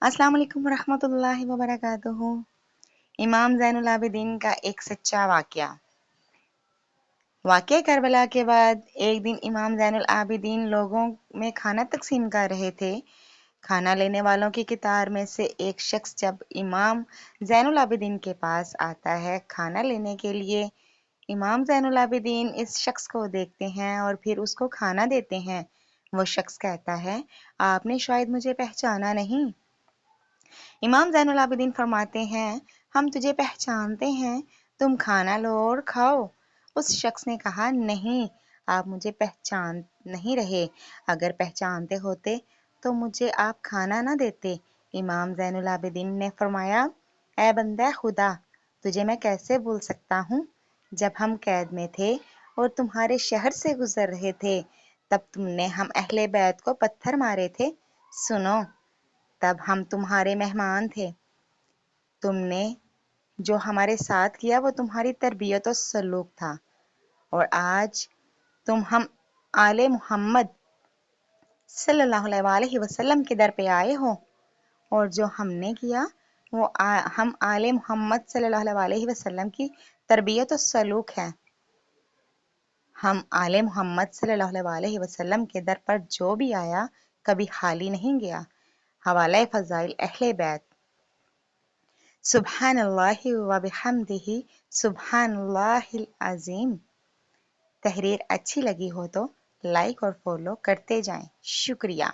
अस्सलाम वालेकुम रहमतुल्लाहि व बरकातुहू। इमाम ज़ैनुल आबिदीन का एक सच्चा वाक़या। वाक़या करबला के बाद एक दिन इमाम ज़ैनुल आबिदीन लोगों में खाना तक़सीम कर रहे थे। खाना लेने वालों की कतार में से एक शख्स जब इमाम ज़ैनुल आबिदीन के पास आता है खाना लेने के लिए, इमाम ज़ैनुल आबिदीन इस शख्स को देखते हैं और फिर उसको खाना देते हैं। वो शख्स कहता है, आपने शायद मुझे पहचाना नहीं। इमाम ज़ैनुल आबिदीन फरमाते हैं, हम तुझे पहचानते हैं, तुम खाना लो और खाओ। उस शख्स ने कहा, नहीं, आप मुझे पहचान नहीं रहे। अगर पहचानते होते तो मुझे आप खाना ना देते। इमाम ज़ैनुल आबिदीन ने फरमाया, ऐ बंदा खुदा, तुझे मैं कैसे भूल सकता हूँ? जब हम कैद में थे और तुम्हारे शहर से गुजर रहे थे, तब तुमने हम अहले बैत को पत्थर मारे थे। सुनो, तब हम तुम्हारे मेहमान थे। तुमने जो हमारे साथ किया वो तुम्हारी तरबियत और सलूक था, और आज तुम हम आले मोहम्मद सल्लल्लाहु अलैहि वसल्लम के दर पे आए हो, और जो हमने किया वो हम आले मोहम्मद सल्लल्लाहु अलैहि वसल्लम की तरबियत और सलूक है। हम आले मोहम्मद सल्लल्लाहु अलैहि वसल्लम के दर पर जो भी आया कभी खाली नहीं गया। हवाला फ़ज़ाइल अहले बैत। सुब्हानल्लाहि व बिहम्दिही सुब्हानल्लाहिल अज़ीम। तहरीर अच्छी लगी हो तो लाइक और फॉलो करते जाएं। शुक्रिया।